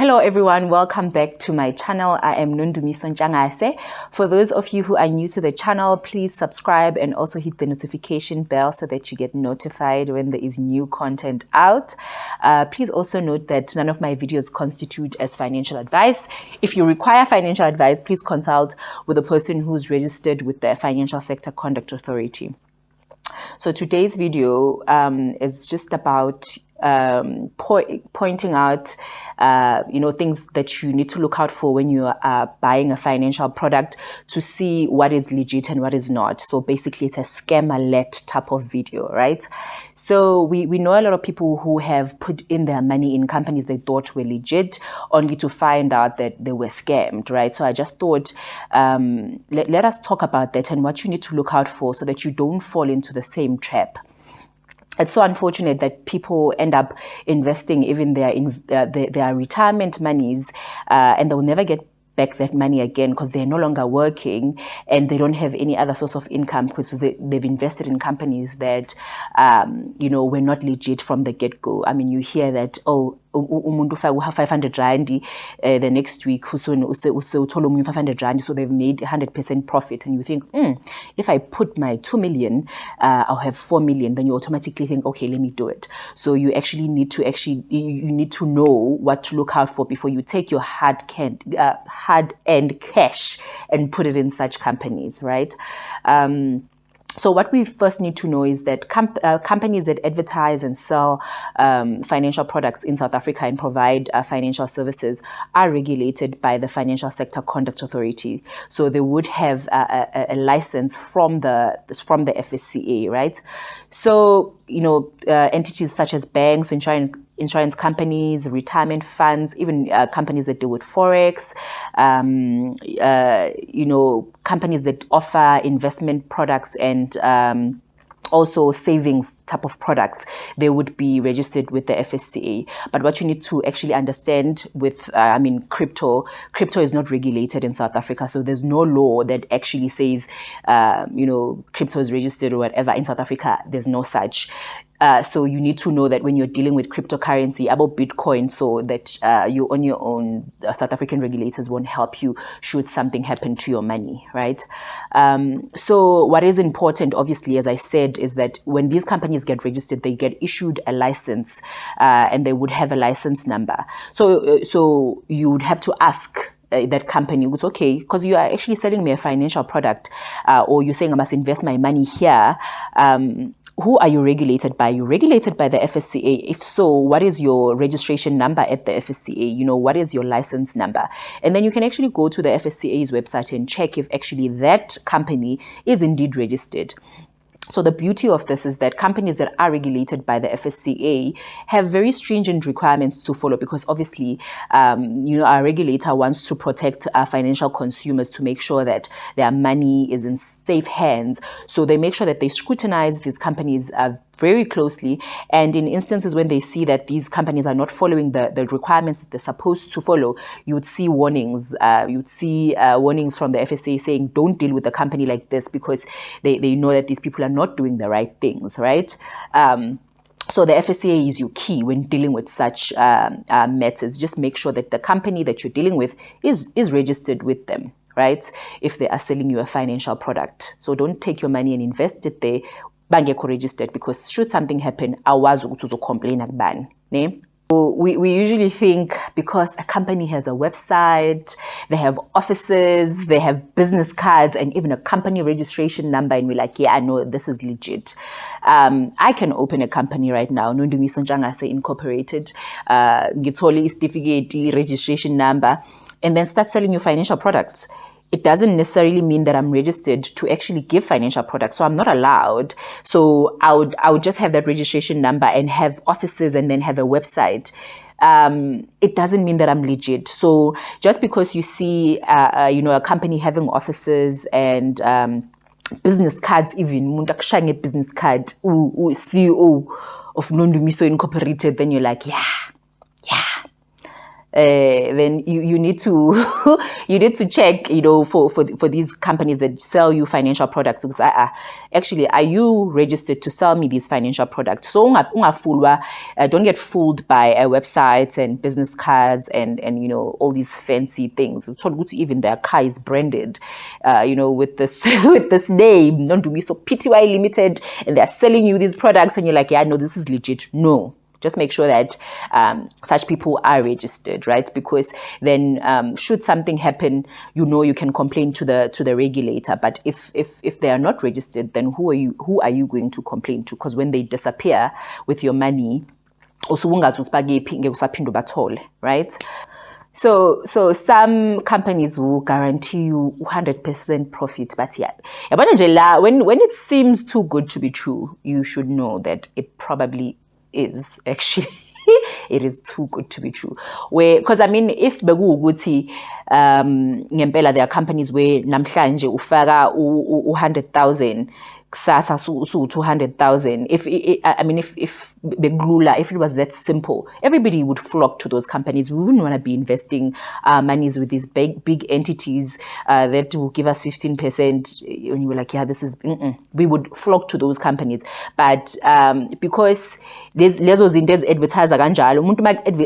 Hello everyone, welcome back to my channel. I am Nondumiso Ntshangase. For those of you who are new to the channel, please subscribe and also hit the notification bell so that you get notified when there is new content out. Please also note that none of my videos constitute as financial advice. If you require financial advice, please consult with a person who's registered with the Financial Sector Conduct Authority. So today's video is just about pointing out things that you need to look out for when you are buying a financial product to see what is legit and what is not. So basically it's a scam alert type of video, right? So we know a lot of people who have put in their money in companies they thought were legit only to find out that they were scammed, right? So I just thought let us talk about that and what you need to look out for so that you don't fall into the same trap. It's so unfortunate that people end up investing even their retirement monies and they'll never get back that money again because they're no longer working and they don't have any other source of income because they've invested in companies that were not legit from the get-go. I mean, you hear that, umuntu ufaka 500 rand the next week uthola 500 rand, so they've made 100% profit, and you think, if I put my 2 million I'll have 4 million. Then you automatically think, okay, let me do it. So you actually need to you need to know what to look out for before you take your hard-earned cash and put it in such companies, right? So what we first need to know is that companies that advertise and sell financial products in South Africa and provide financial services are regulated by the Financial Sector Conduct Authority. So they would have a license from the FSCA, right? So entities such as banks, insurance companies, retirement funds, even companies that deal with forex, companies that offer investment products and also savings type of products, they would be registered with the FSCA. But what you need to actually understand with, crypto is not regulated in South Africa. So there's no law that actually says, crypto is registered or whatever. In South Africa, there's no such. So you need to know that when you're dealing with cryptocurrency, about Bitcoin, so that you're on your own, South African regulators won't help you should something happen to your money, right? So what is important, obviously, as I said, is that when these companies get registered, they get issued a license and they would have a license number. So you would have to ask that company, it's okay, because you are actually selling me a financial product or you're saying I must invest my money here. Who are you regulated by? You're regulated by the FSCA. If so, what is your registration number at the FSCA? What is your license number? And then you can actually go to the FSCA's website and check if actually that company is indeed registered. So the beauty of this is that companies that are regulated by the FSCA have very stringent requirements to follow, because obviously, our regulator wants to protect financial consumers to make sure that their money is in safe hands. So they make sure that they scrutinize these companies very closely, and in instances when they see that these companies are not following the requirements that they're supposed to follow, you would see warnings. Warnings from the FSA saying, don't deal with a company like this, because they know that these people are not doing the right things, right? So the FSCA is your key when dealing with such matters. Just make sure that the company that you're dealing with is registered with them, right? If they are selling you a financial product. So don't take your money and invest it there bangekho registered, because should something happen, awazi ukuthi uzocomplain akubani, ne? So we usually think because a company has a website, they have offices, they have business cards, and even a company registration number, and we're like, yeah, I know this is legit. I can open a company right now, Nondumiso Ntshangase Incorporated, ngithole isitifiketi, registration number, and then start selling you financial products. It doesn't necessarily mean that I'm registered to actually give financial products. So I'm not allowed. So I would just have that registration number and have offices and then have a website. It doesn't mean that I'm legit. So just because you see, a company having offices and business cards, even mundak business card, CEO of Nondumiso Incorporated, then you're like, yeah. then you need to you need to check, for these companies that sell you financial products, because actually, are you registered to sell me these financial products? So don't get fooled by websites and business cards and all these fancy things. Even their car is branded, with this with this name, don't do me so PTY Limited, and they're selling you these products, and you're like, yeah, no, this is legit. No. Just make sure that such people are registered, right? Because then, should something happen, you can complain to the regulator. But if they are not registered, then who are you going to complain to? Because when they disappear with your money, also right? So some companies will guarantee you 100% profit, but yeah, when it seems too good to be true, you should know that it probably is actually it is too good to be true. Because if bekuwukuthi ngempela there are companies where namhlanje ufaka 100,000 kusasa su 200,000, if beglula, if it was that simple, everybody would flock to those companies. We wouldn't want to be investing monies with these big entities that will give us 15%. And you were like, yeah, this is we would flock to those companies. But because lezo zinto ezadvertise kanjalo, umuntu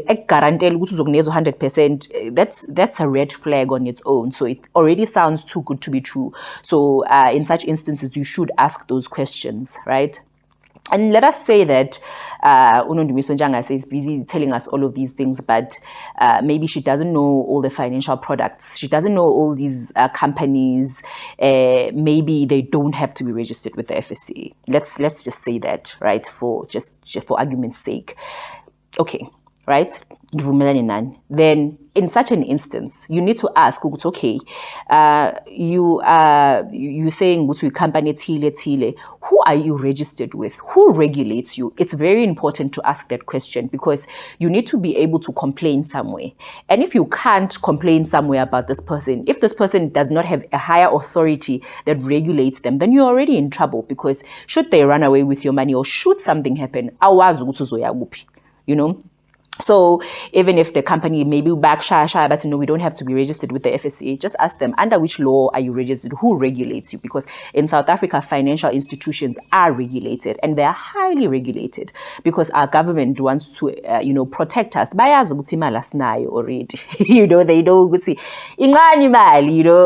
ekugarantela ukuthi uzokunikeza 100%, that's a red flag on its own. So it already sounds too good to be true. So in such instances, you should ask those questions, right? And let us say that Unondumiso Njanga is busy telling us all of these things, but maybe she doesn't know all the financial products. She doesn't know all these companies. Maybe they don't have to be registered with the FSCA. Let's just say that, right? Just for argument's sake. Okay, right? Then in such an instance, you need to ask, okay, you saying to company Tile, who are you registered with? Who regulates you? It's very important to ask that question, because you need to be able to complain somewhere. And if you can't complain somewhere about this person, if this person does not have a higher authority that regulates them, then you're already in trouble, because should they run away with your money or should something happen, So even if the company maybe back shy, but we don't have to be registered with the FSCA, just ask them, under which law are you registered? Who regulates you? Because in South Africa, financial institutions are regulated, and they are highly regulated, because our government wants to, protect us. Already, they know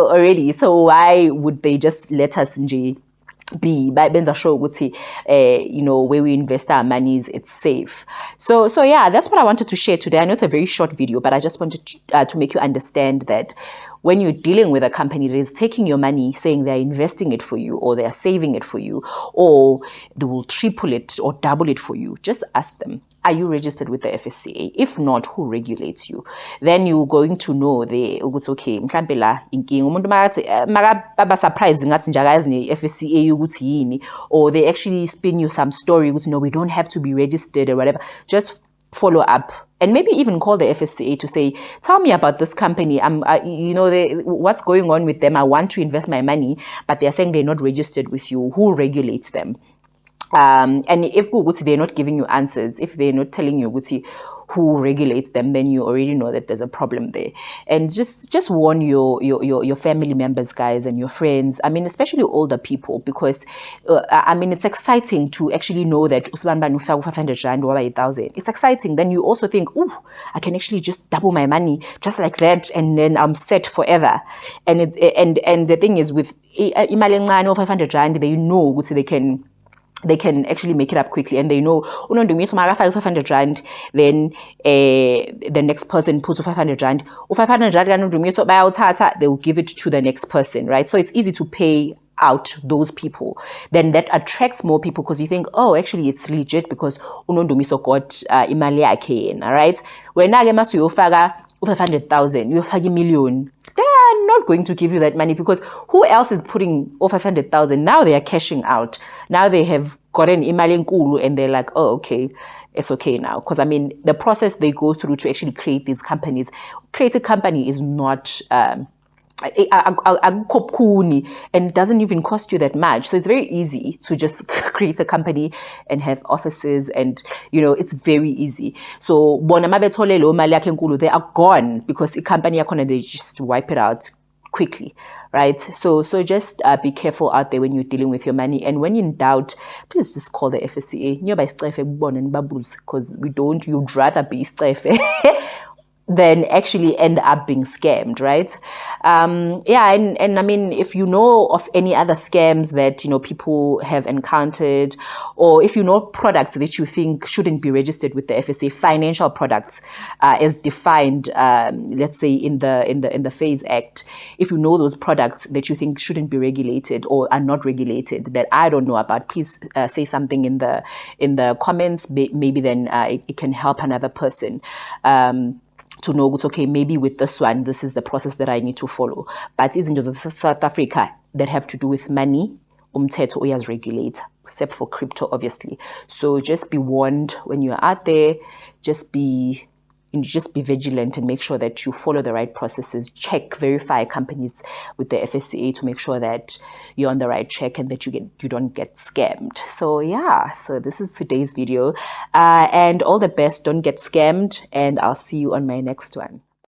already. So why would they just let us be by benza show where we invest our monies, it's safe. So yeah, that's what I wanted to share today. I know it's a very short video, but I just wanted to make you understand that when you're dealing with a company that is taking your money, saying they're investing it for you, or they're saving it for you, or they will triple it or double it for you, just ask them, are you registered with the FSCA? If not, who regulates you? Then you're going to know it's okay. Mhlambe la inking umuntu maka surprise ngathi njakazi ne FSCA ukuthi yini, or they actually spin you some story ukuthi no, we don't have to be registered or whatever. Just follow up. And maybe even call the FSCA to say, tell me about this company. What's going on with them? I want to invest my money, but they're saying they're not registered with you. Who regulates them? And if they're not giving you answers, if they're not telling you who regulates them, then you already know that there's a problem there. And just warn your family members, guys, and your friends. I mean, especially older people, because it's exciting to actually know that 500 rand or 1,000. It's exciting. Then you also think, oh, I can actually just double my money just like that, and then I'm set forever. And the thing is, with imali encane or 500 rand, they know they can actually make it up quickly, and they know, 500 rand, then the next person puts 500 rand, 500 rand, they will give it to the next person, right? So it's easy to pay out those people. Then that attracts more people, because you think, oh, actually it's legit, because unondumiso got imali yakhe, all right? When I get you 500,000, you have a million. They are not going to give you that money, because who else is putting 500,000? Now they are cashing out. Now they have gotten imali nkulu, and they're like, oh, okay, it's okay now. Because the process they go through to actually create these companies, create a company is not and it doesn't even cost you that much. So it's very easy to just create a company and have offices, and it's very easy. So bona mabethole lo mali yakhe enkulu, they are gone because the company yakhona, they just wipe it out quickly, right? So just be careful out there when you're dealing with your money, and when in doubt, please just call the FSCA because you'd rather be than actually end up being scammed, right? And I mean, if you know of any other scams that people have encountered, or if you know products that you think shouldn't be registered with the FSA, financial products as defined, let's say in the FASE Act, if you know those products that you think shouldn't be regulated or are not regulated that I don't know about, please say something in the comments. Maybe then it can help another person. To know, okay, maybe with this one, this is the process that I need to follow. But isn't just South Africa that have to do with money, umthetho uyazregulate, except for crypto, obviously. So just be warned when you're out there. Just be vigilant and make sure that you follow the right processes. Verify companies with the FSCA to make sure that you're on the right track and that you don't get scammed. So yeah, so this is today's video, and all the best. Don't get scammed, and I'll see you on my next one.